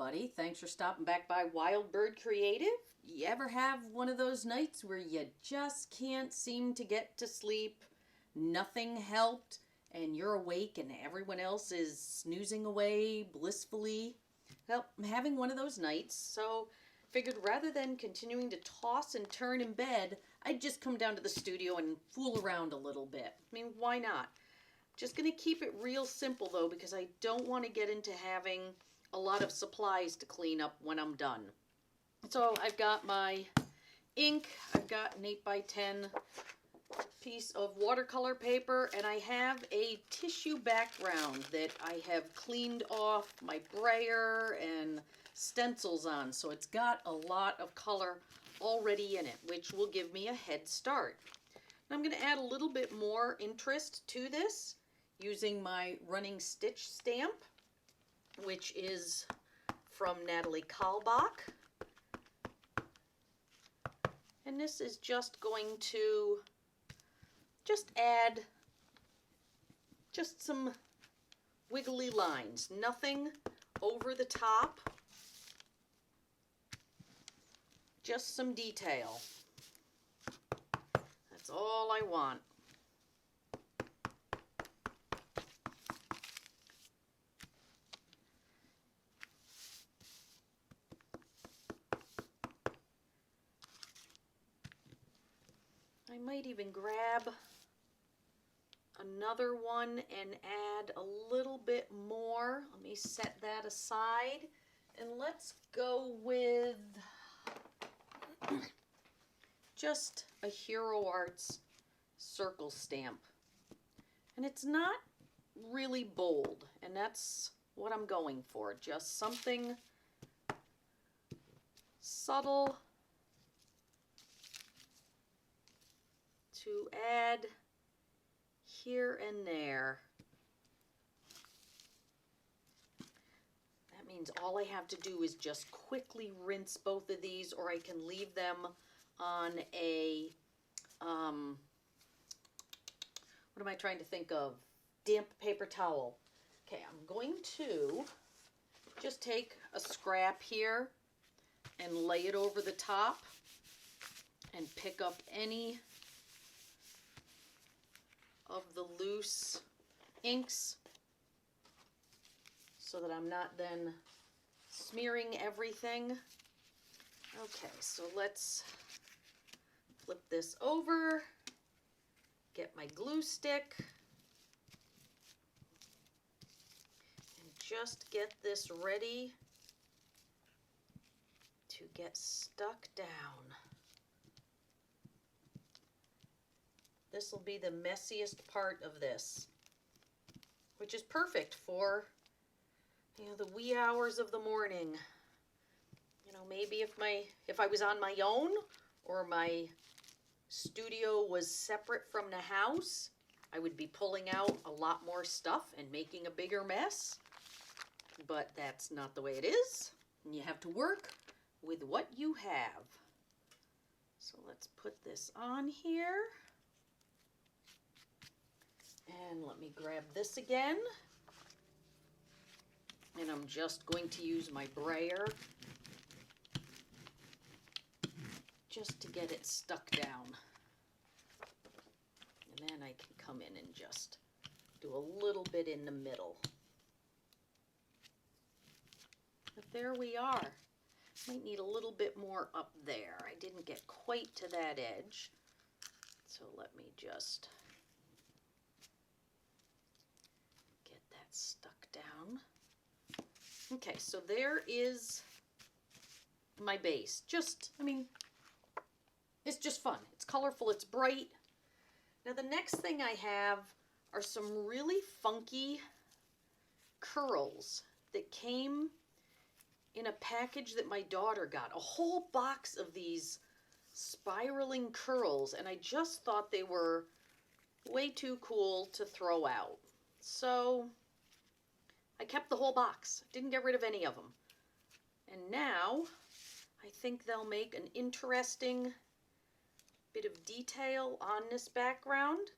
everybody. Thanks for stopping back by Wild Bird Creative. You ever have one of those nights where you just can't seem to get to sleep? Nothing helped, and you're awake and everyone else is snoozing away blissfully? Well, I'm having one of those nights, so figured rather than continuing to toss and turn in bed, I'd just come down to the studio and fool around a little bit. I mean, why not? Just going to keep it real simple though, because I don't want to get into having a lot of supplies to clean up when I'm done. So I've got my ink, I've got an 8x10 piece of watercolor paper, and I have a tissue background that I have cleaned off my brayer and stencils on. So it's got a lot of color already in it, which will give me a head start. And I'm going to add a little bit more interest to this using my running stitch stamp, which is from Natalie Kalbach. And this is just going to add just some wiggly lines, nothing over the top, just some detail. That's all I want. I might even grab another one and add a little bit more. Let me set that aside, and let's go with just a Hero Arts circle stamp. And it's not really bold, and that's what I'm going for. Just something subtle to add here and there. That means all I have to do is just quickly rinse both of these, or I can leave them on a, what am I trying to think of? Damp paper towel. Okay, I'm going to just take a scrap here and lay it over the top and pick up any of the loose inks so that I'm not then smearing everything. Okay, so let's flip this over, get my glue stick, and just get this ready to get stuck down. This will be the messiest part of this, which is perfect for, the wee hours of the morning. Maybe if I was on my own or my studio was separate from the house, I would be pulling out a lot more stuff and making a bigger mess. But that's not the way it is. And you have to work with what you have. So let's put this on here. And let me grab this again. And I'm just going to use my brayer just to get it stuck down. And then I can come in and just do a little bit in the middle. But there we are. Might need a little bit more up there. I didn't get quite to that edge. So let me just get that stuck down. Okay, so there is my base. It's just fun. It's colorful, it's bright. Now the next thing I have are some really funky curls that came in a package that my daughter got. A whole box of these spiraling curls, and I just thought they were way too cool to throw out. So I kept the whole box, didn't get rid of any of them. And now I think they'll make an interesting bit of detail on this background.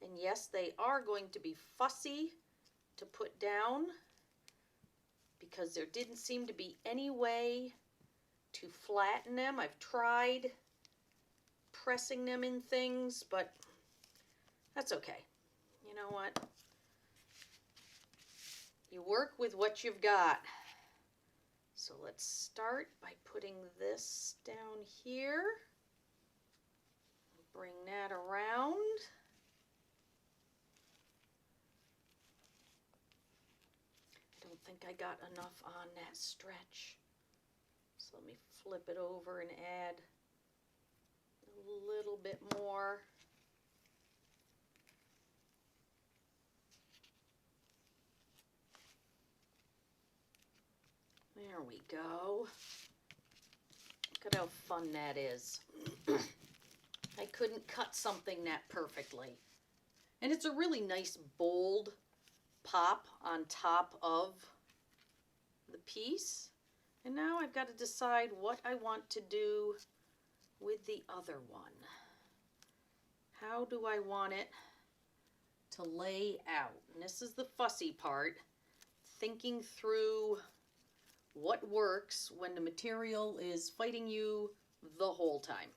And yes, they are going to be fussy to put down because there didn't seem to be any way to flatten them. I've tried pressing them in things, but that's okay. You know what? You work with what you've got. So let's start by putting this down here. Bring that around. I don't think I got enough on that stretch. So let me flip it over and add a little bit more. There we go. Look at how fun that is. I couldn't cut something that perfectly. And it's a really nice bold pop on top of the piece. And now I've got to decide what I want to do with the other one. How do I want it to lay out? And this is the fussy part, thinking through what works when the material is fighting you the whole time.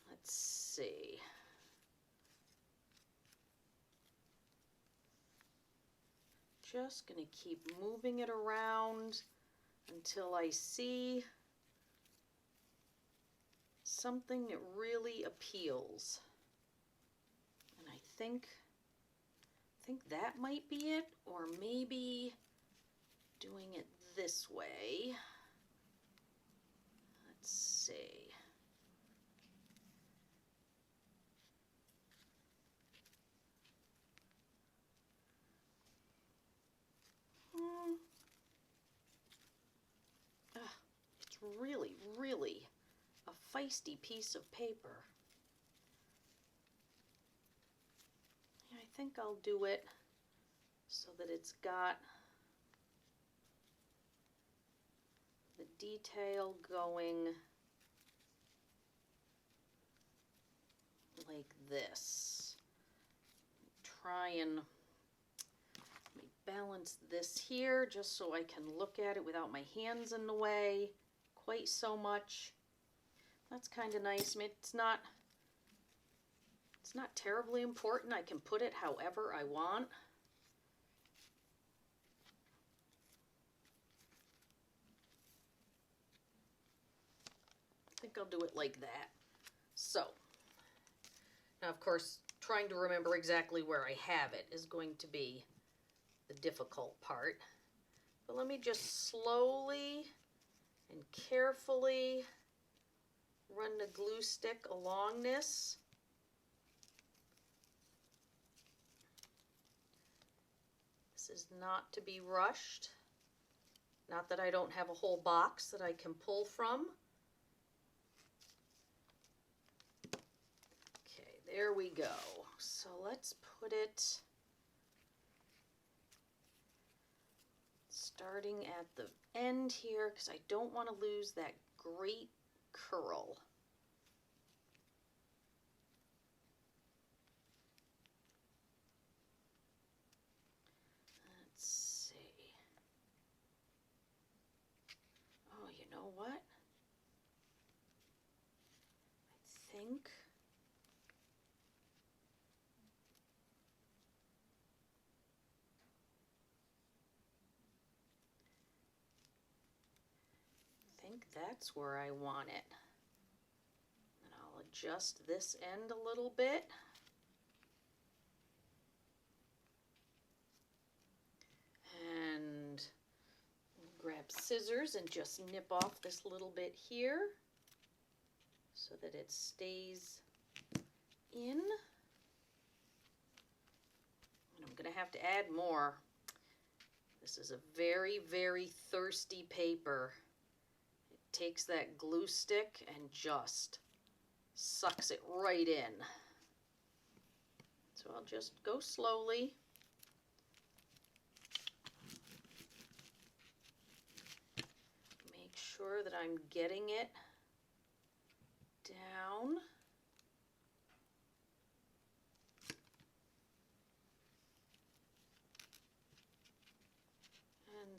Let's see. Just going to keep moving it around until I see something that really appeals. And I think that might be it, or maybe doing it this way. Let's see. It's really, really a feisty piece of paper. Yeah, I think I'll do it so that it's got the detail going like this. Try and let me balance this here just so I can look at it without my hands in the way quite so much. That's kind of nice. I mean, it's not terribly important. I can put it however I want. I think I'll do it like that. So, now of course, trying to remember exactly where I have it is going to be the difficult part. But let me just slowly and carefully run the glue stick along this. This is not to be rushed. Not that I don't have a whole box that I can pull from. Okay, there we go. So let's put it starting at the end here because I don't want to lose that great curl. Let's see. Oh, you know what? I think that's where I want it. And I'll adjust this end a little bit. And grab scissors and just nip off this little bit here so that it stays in. And I'm going to have to add more. This is a very, very thirsty paper. It takes that glue stick and just sucks it right in. So I'll just go slowly. Make sure that I'm getting it down.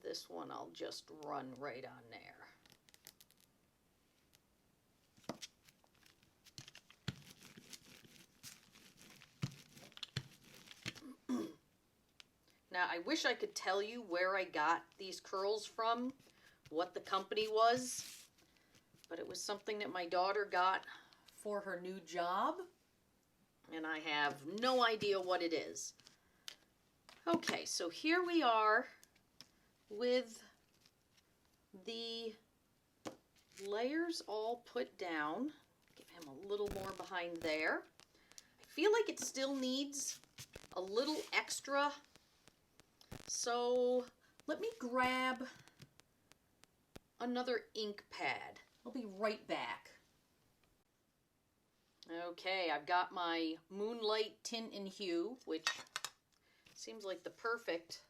This one I'll just run right on there. Now, I wish I could tell you where I got these curls from, what the company was, but it was something that my daughter got for her new job, and I have no idea what it is. Okay, so here we are with the layers all put down. Give him a little more behind there. I feel like it still needs a little extra. So let me grab another ink pad. I'll be right back. Okay, I've got my Moonlight Tint and Hue, which seems like the perfect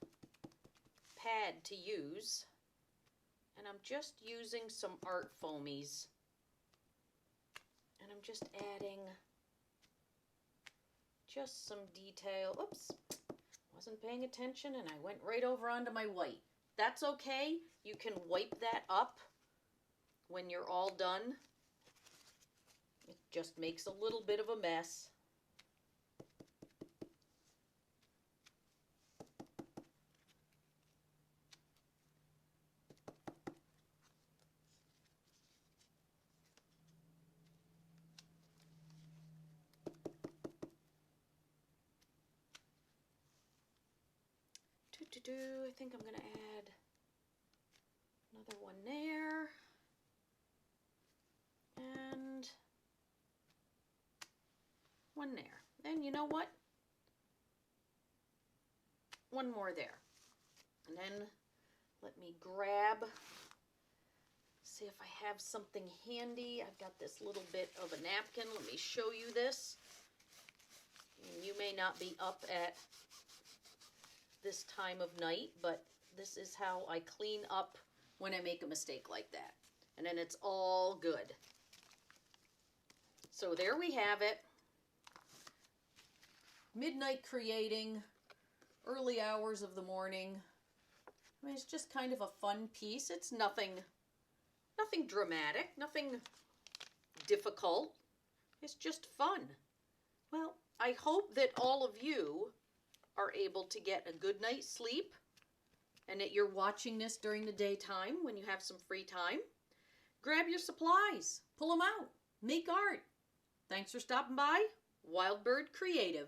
pad to use. And I'm just using some art foamies. And I'm just adding just some detail. Oops. Wasn't paying attention and I went right over onto my white. That's okay. You can wipe that up when you're all done. It just makes a little bit of a mess. I think I'm going to add another one there, and one there. And you know what? One more there. And then let me grab, see if I have something handy. I've got this little bit of a napkin. Let me show you this. And you may not be up at this time of night, but this is how I clean up when I make a mistake like that. And then it's all good. So there we have it. Midnight creating, early hours of the morning. I mean, it's just kind of a fun piece. It's nothing dramatic, nothing difficult. It's just fun. Well, I hope that all of you are able to get a good night's sleep and that you're watching this during the daytime when you have some free time. Grab your supplies, pull them out, make art. Thanks for stopping by. Wild Bird Creative.